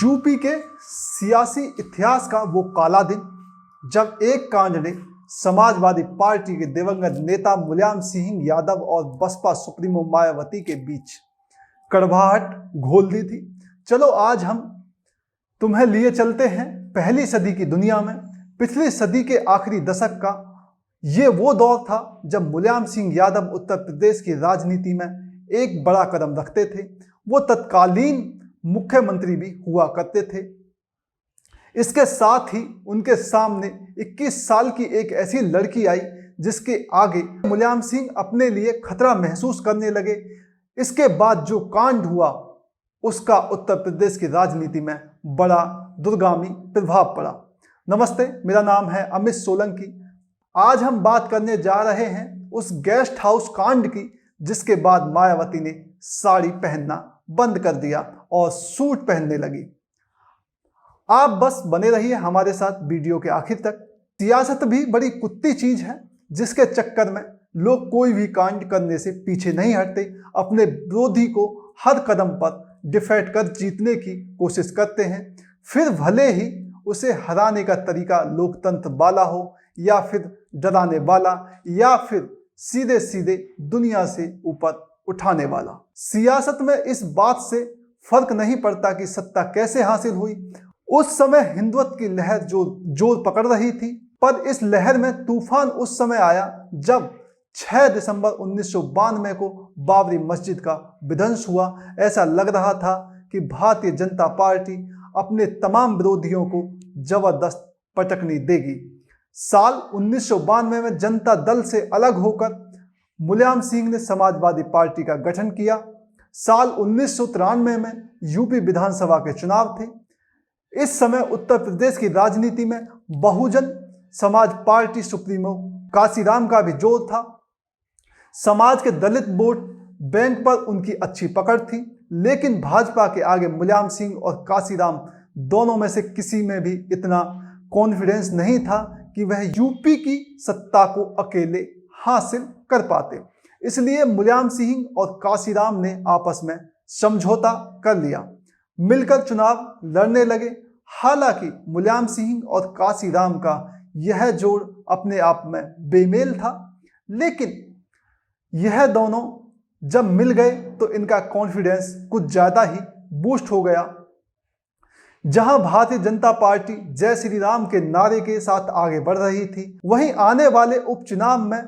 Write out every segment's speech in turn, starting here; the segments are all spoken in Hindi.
यूपी के सियासी इतिहास का वो काला दिन जब एक कांड ने समाजवादी पार्टी के दिवंगत नेता मुलायम सिंह यादव और बसपा सुप्रीमो मायावती के बीच कड़वाहट घोल दी थी। चलो आज हम तुम्हें लिए चलते हैं पहली सदी की दुनिया में। पिछली सदी के आखिरी दशक का ये वो दौर था जब मुलायम सिंह यादव उत्तर प्रदेश की राजनीति में एक बड़ा कदम रखते थे। वो तत्कालीन मुख्यमंत्री भी हुआ करते थे। इसके साथ ही उनके सामने 21 साल की एक ऐसी लड़की आई जिसके आगे मुलायम सिंह अपने लिए खतरा महसूस करने लगे। इसके बाद जो कांड हुआ उसका उत्तर प्रदेश की राजनीति में बड़ा दूरगामी प्रभाव पड़ा। नमस्ते, मेरा नाम है अमित सोलंकी। आज हम बात करने जा रहे हैं उस गेस्ट हाउस कांड की जिसके बाद मायावती ने साड़ी पहनना बंद कर दिया और सूट पहनने लगी। आप बस बने रहिए हमारे साथ वीडियो के आखिर तक। सियासत भी बड़ी कुत्ती चीज है जिसके चक्कर में लोग कोई भी कांड करने से पीछे नहीं हटते। अपने विरोधी को हर कदम पर डिफेट कर जीतने की कोशिश करते हैं, फिर भले ही उसे हराने का तरीका लोकतंत्र वाला हो या फिर डराने वाला या फिर सीधे सीधे दुनिया से ऊपर उठाने वाला। सियासत में इस बात से फर्क नहीं पड़ता कि सत्ता कैसे हासिल हुई। उस समय हिंदुत्व की लहर जो जोर पकड़ रही थी, पर इस लहर में तूफान उस समय आया जब 6 दिसंबर 1992 को बाबरी मस्जिद का विध्वंस हुआ। ऐसा लग रहा था कि भारतीय जनता पार्टी अपने तमाम विरोधियों को जबरदस्त पटकनी देगी। साल 1992 में जनता दल से अलग होकर मुलायम सिंह ने समाजवादी पार्टी का गठन किया। साल 1993 में यूपी विधानसभा के चुनाव थे। इस समय उत्तर प्रदेश की राजनीति में बहुजन समाज पार्टी सुप्रीमो काशीराम का भी जोर था। समाज के दलित वोट बैंक पर उनकी अच्छी पकड़ थी, लेकिन भाजपा के आगे मुलायम सिंह और काशीराम दोनों में से किसी में भी इतना कॉन्फिडेंस नहीं था कि वह यूपी की सत्ता को अकेले हासिल कर पाते। इसलिए मुलायम सिंह और काशीराम ने आपस में समझौता कर लिया, मिलकर चुनाव लड़ने लगे। हालांकि मुलायम सिंह और काशीराम का यह जोड़ अपने आप में बेमेल था, लेकिन यह दोनों जब मिल गए तो इनका कॉन्फिडेंस कुछ ज़्यादा ही बूस्ट हो गया। जहां भारतीय जनता पार्टी जय श्री राम के नारे के साथ आगे बढ़ रही थी, वहीं आने वाले उपचुनाव में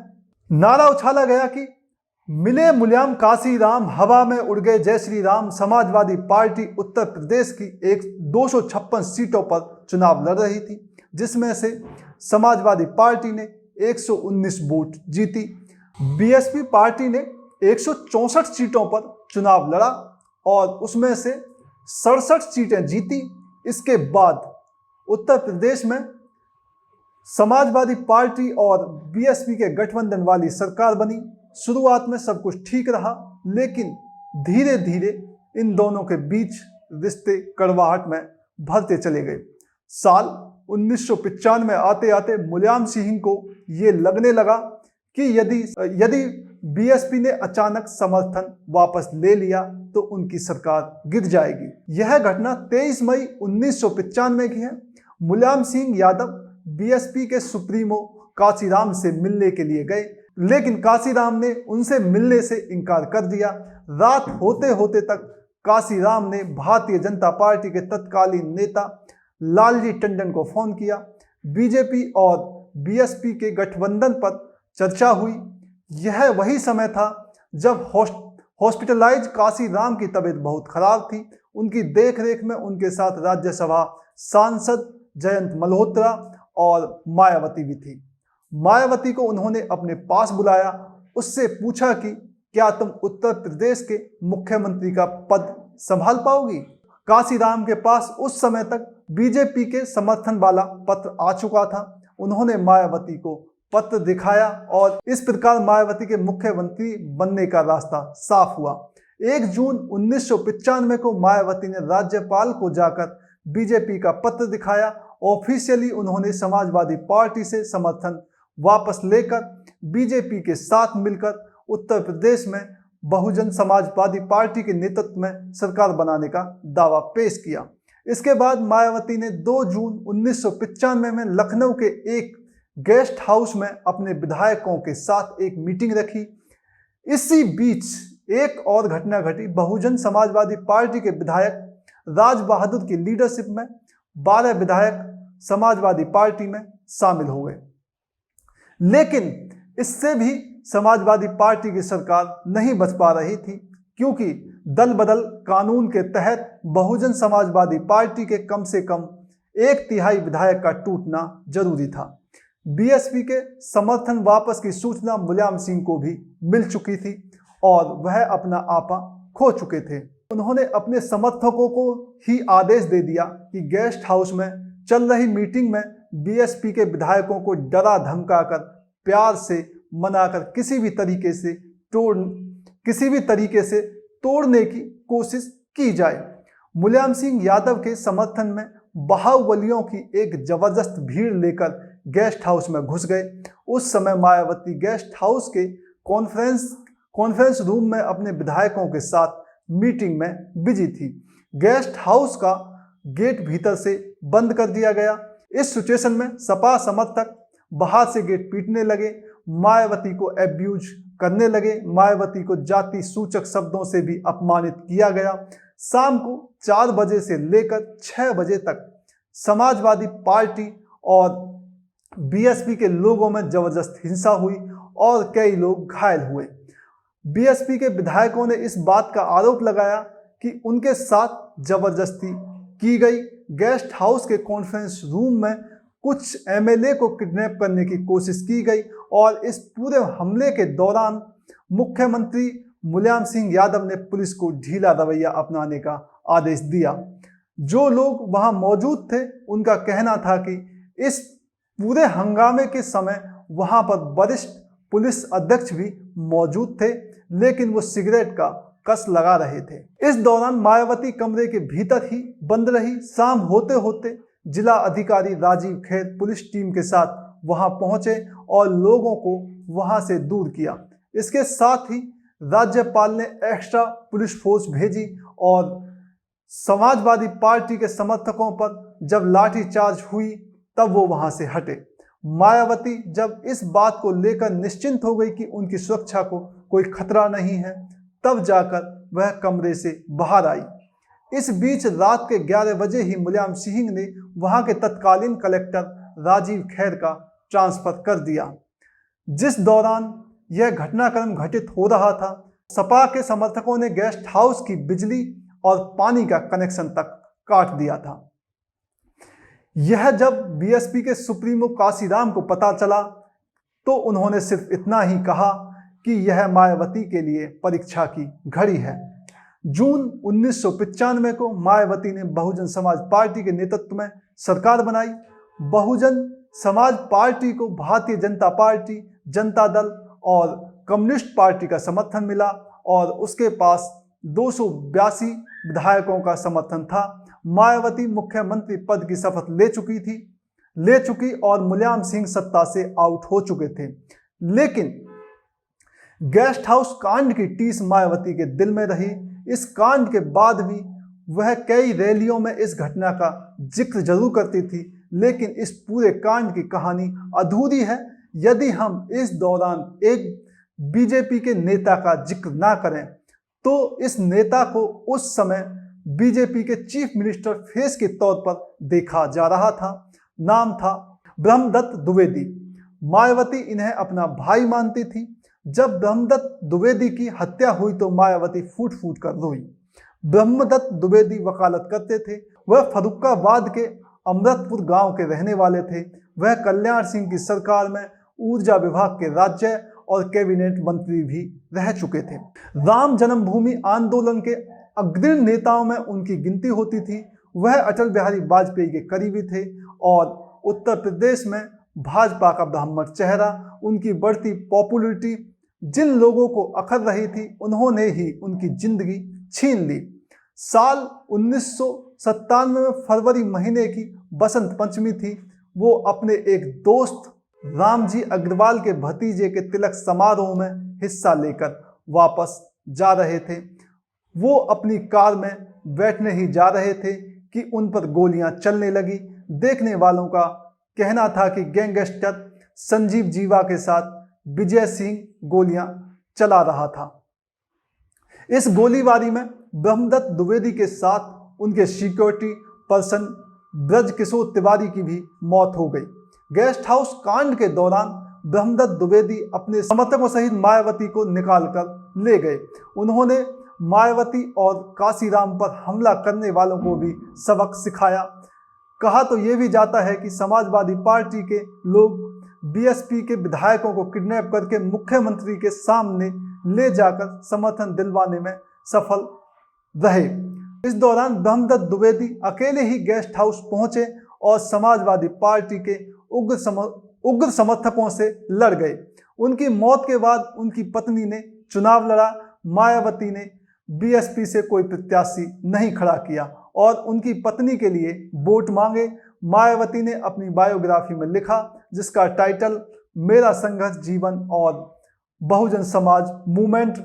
नारा उछाला गया कि मिले मुलायम काशीराम, हवा में उड़ गए जय श्री राम। समाजवादी पार्टी उत्तर प्रदेश की 256 सीटों पर चुनाव लड़ रही थी, जिसमें से समाजवादी पार्टी ने 119 वोट जीती। बीएसपी पार्टी ने 164 सीटों पर चुनाव लड़ा और उसमें से 67 सीटें जीती। इसके बाद उत्तर प्रदेश में समाजवादी पार्टी और बीएसपी के गठबंधन वाली सरकार बनी। शुरुआत में सब कुछ ठीक रहा, लेकिन धीरे धीरे इन दोनों के बीच रिश्ते कड़वाहट में भरते चले गए। साल 1995 में आते आते मुलायम सिंह को ये लगने लगा कि यदि बीएसपी ने अचानक समर्थन वापस ले लिया तो उनकी सरकार गिर जाएगी। यह घटना 23 मई 1995 की है। मुलायम सिंह यादव बीएसपी के सुप्रीमो काशीराम से मिलने के लिए गए, लेकिन काशीराम ने उनसे मिलने से इनकार कर दिया। रात होते होते तक काशीराम ने भारतीय जनता पार्टी के तत्कालीन नेता लालजी टंडन को फोन किया। बीजेपी और बीएसपी के गठबंधन पर चर्चा हुई। यह वही समय था जब हॉस्पिटलाइज काशीराम की तबीयत बहुत खराब थी। उनकी देखरेख में उनके साथ राज्यसभा सांसद जयंत मल्होत्रा और मायावती भी थी। मायावती को उन्होंने अपने पास बुलाया, उससे पूछा कि क्या तुम उत्तर प्रदेश के मुख्यमंत्री का पद संभाल पाओगी। काशीराम के पास उस समय तक बीजेपी के समर्थन वाला पत्र आ चुका था। उन्होंने मायावती को पत्र दिखाया और इस प्रकार मायावती के मुख्यमंत्री बनने का रास्ता साफ हुआ। 1 जून 1995 को मायावती ने राज्यपाल को जाकर बीजेपी का पत्र दिखाया। ऑफिशियली उन्होंने समाजवादी पार्टी से समर्थन वापस लेकर बीजेपी के साथ मिलकर उत्तर प्रदेश में बहुजन समाजवादी पार्टी के नेतृत्व में सरकार बनाने का दावा पेश किया। इसके बाद मायावती ने 2 जून 1995 में लखनऊ के एक गेस्ट हाउस में अपने विधायकों के साथ एक मीटिंग रखी। इसी बीच एक और घटना घटी। बहुजन समाजवादी पार्टी के विधायक राज बहादुर की लीडरशिप में 12 विधायक समाजवादी पार्टी में शामिल हो गए। लेकिन इससे भी समाजवादी पार्टी की सरकार नहीं बच पा रही थी, क्योंकि दल बदल कानून के तहत बहुजन समाजवादी पार्टी के कम से कम 1/3 विधायक का टूटना जरूरी था। बीएसपी के समर्थन वापस की सूचना मुलायम सिंह को भी मिल चुकी थी और वह अपना आपा खो चुके थे। उन्होंने अपने समर्थकों को ही आदेश दे दिया कि गेस्ट हाउस में चल रही मीटिंग में बीएसपी के विधायकों को डरा धमकाकर प्यार से मनाकर किसी भी तरीके से तोड़ने की कोशिश की जाए। मुलायम सिंह यादव के समर्थन में बाहुबलियों की एक जबरदस्त भीड़ लेकर गेस्ट हाउस में घुस गए। उस समय मायावती गेस्ट हाउस के कॉन्फ्रेंस रूम में अपने विधायकों के साथ मीटिंग में बिजी थी। गेस्ट हाउस का गेट भीतर से बंद कर दिया गया। इस सिचुएशन में सपा समर्थक बाहर से गेट पीटने लगे, मायावती को एब्यूज करने लगे। मायावती को जाति सूचक शब्दों से भी अपमानित किया गया। शाम को 4 बजे से लेकर 6 बजे तक समाजवादी पार्टी और बीएसपी के लोगों में जबरदस्त हिंसा हुई और कई लोग घायल हुए। बीएसपी के विधायकों ने इस बात का आरोप लगाया कि उनके साथ जबरदस्ती की गई। गेस्ट हाउस के कॉन्फ्रेंस रूम में कुछ एमएलए को किडनैप करने की कोशिश की गई और इस पूरे हमले के दौरान मुख्यमंत्री मुलायम सिंह यादव ने पुलिस को ढीला रवैया अपनाने का आदेश दिया। जो लोग वहां मौजूद थे उनका कहना था कि इस पूरे हंगामे के समय वहां पर वरिष्ठ पुलिस अध्यक्ष भी मौजूद थे, लेकिन वो सिगरेट का कस लगा रहे थे। इस दौरान मायावती कमरे के भीतर ही बंद रही। शाम होते होते जिला अधिकारी राजीव खैर पुलिस टीम के साथ वहां पहुंचे और लोगों को वहां से दूर किया। इसके साथ ही राज्यपाल ने एक्स्ट्रा पुलिस फोर्स भेजी और समाजवादी पार्टी के समर्थकों पर जब लाठीचार्ज हुई तब वो वहां से हटे। मायावती जब इस बात को लेकर निश्चिंत हो गई कि उनकी सुरक्षा को कोई खतरा नहीं है, तब जाकर वह कमरे से बाहर आई। इस बीच रात के 11 बजे ही मुलायम सिंह ने वहां के तत्कालीन कलेक्टर राजीव खैर का ट्रांसफर कर दिया। जिस दौरान यह घटनाक्रम घटित हो रहा था, सपा के समर्थकों ने गेस्ट हाउस की बिजली और पानी का कनेक्शन तक काट दिया था। यह जब बीएसपी के सुप्रीमो काशीराम को पता चला तो उन्होंने सिर्फ इतना ही कहा कि यह मायावती के लिए परीक्षा की घड़ी है। जून 1995 को मायावती ने बहुजन समाज पार्टी के नेतृत्व में सरकार बनाई। बहुजन समाज पार्टी को भारतीय जनता पार्टी, जनता दल और कम्युनिस्ट पार्टी का समर्थन मिला और उसके पास 282 विधायकों का समर्थन था। मायावती मुख्यमंत्री पद की शपथ ले चुकी और मुलायम सिंह सत्ता से आउट हो चुके थे। लेकिन गेस्ट हाउस कांड की टीस मायावती के दिल में रही। इस कांड के बाद भी वह कई रैलियों में इस घटना का जिक्र जरूर करती थी, लेकिन इस पूरे कांड की कहानी अधूरी है यदि हम इस दौरान एक बीजेपी के नेता का जिक्र ना करें। तो इस नेता को उस समय बीजेपी के चीफ मिनिस्टर फेस के तौर पर देखा जा रहा था। नाम था ब्रह्मदत्त द्विवेदी। मायावती इन्हें अपना भाई मानती थी। जब ब्रह्मदत्त द्विवेदी की हत्या हुई तो मायावती फूट फूट कर रोई। ब्रह्मदत्त द्विवेदी वकालत करते थे। वह फर्रुखाबाद के अमृतपुर गांव के रहने वाले थे। वह कल्याण सिंह की सरकार में ऊर्जा विभाग के राज्य और कैबिनेट मंत्री भी रह चुके थे। राम जन्मभूमि आंदोलन के अग्रणी नेताओं में उनकी गिनती होती थी। वह अटल बिहारी वाजपेयी के करीबी थे और उत्तर प्रदेश में भाजपा का ब्राह्मण चेहरा। उनकी बढ़ती पॉपुलैरिटी जिन लोगों को अखर रही थी, उन्होंने ही उनकी जिंदगी छीन ली। साल 1997 में फरवरी महीने की बसंत पंचमी थी। वो अपने एक दोस्त रामजी अग्रवाल के भतीजे के तिलक समारोह में हिस्सा लेकर वापस जा रहे थे। वो अपनी कार में बैठने ही जा रहे थे कि उन पर गोलियां चलने लगी। देखने वालों का कहना था कि गैंगस्टर संजीव जीवा के साथ विजय सिंह गोलियां चला रहा था। इस गोलीबारी में ब्रह्मदत्त द्विवेदी के साथ उनके सिक्योरिटी पर्सन ब्रजकिशोर तिवारी की भी मौत हो गई। गेस्ट हाउस कांड के दौरान ब्रह्मदत्त द्विवेदी अपने समर्थकों सहित मायावती को निकाल कर ले गए। उन्होंने मायावती और काशीराम पर हमला करने वालों को भी सबक सिखाया। कहा तो ये भी जाता है कि समाजवादी पार्टी के लोग बीएसपी के विधायकों को किडनैप करके मुख्यमंत्री के सामने ले जाकर समर्थन दिलवाने में सफल रहे। इस दौरान ब्रह्मदत्त द्विवेदी अकेले ही गेस्ट हाउस पहुंचे और समाजवादी पार्टी के उग्र समर्थकों से लड़ गए। उनकी मौत के बाद उनकी पत्नी ने चुनाव लड़ा। मायावती ने बीएसपी से कोई प्रत्याशी नहीं खड़ा किया और उनकी पत्नी के लिए वोट मांगे। मायावती ने अपनी बायोग्राफी में लिखा, जिसका टाइटल मेरा संघर्ष जीवन और बहुजन समाज मूवमेंट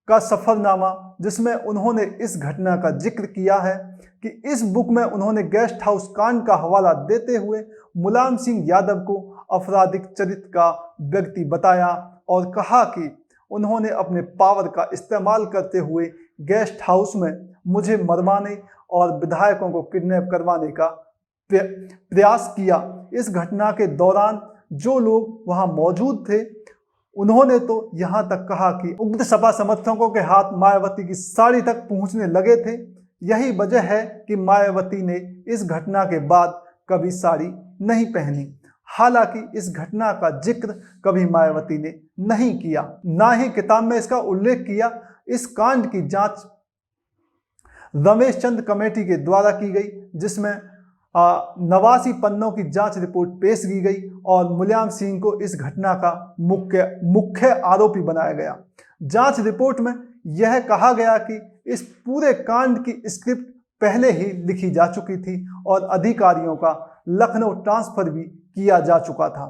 का सफरनामा, जिसमें उन्होंने इस घटना का जिक्र किया है कि इस बुक में उन्होंने गेस्ट हाउस कांड का हवाला देते हुए मुलायम सिंह यादव को आपराधिक चरित्र का व्यक्ति बताया और कहा कि उन्होंने अपने पावर का इस्तेमाल करते हुए गेस्ट हाउस में मुझे मरवाने और विधायकों को किडनैप करवाने का प्रयास किया। इस घटना के दौरान जो लोग वहां मौजूद थे उन्होंने तो यहां तक कहा कि उग्र सपा समर्थकों के हाथ मायावती की साड़ी तक पहुंचने लगे थे। यही वजह है कि मायावती ने इस घटना के बाद कभी साड़ी नहीं पहनी। हालांकि इस घटना का जिक्र कभी मायावती ने नहीं किया, ना ही किताब में इसका उल्लेख किया। इस कांड की जांच रमेश चंद कमेटी के द्वारा की गई, जिसमें 89 पन्नों की जांच रिपोर्ट पेश की गई और मुलायम सिंह को इस घटना का मुख्य आरोपी बनाया गया। जांच रिपोर्ट में यह कहा गया कि इस पूरे कांड की स्क्रिप्ट पहले ही लिखी जा चुकी थी और अधिकारियों का लखनऊ ट्रांसफर भी किया जा चुका था।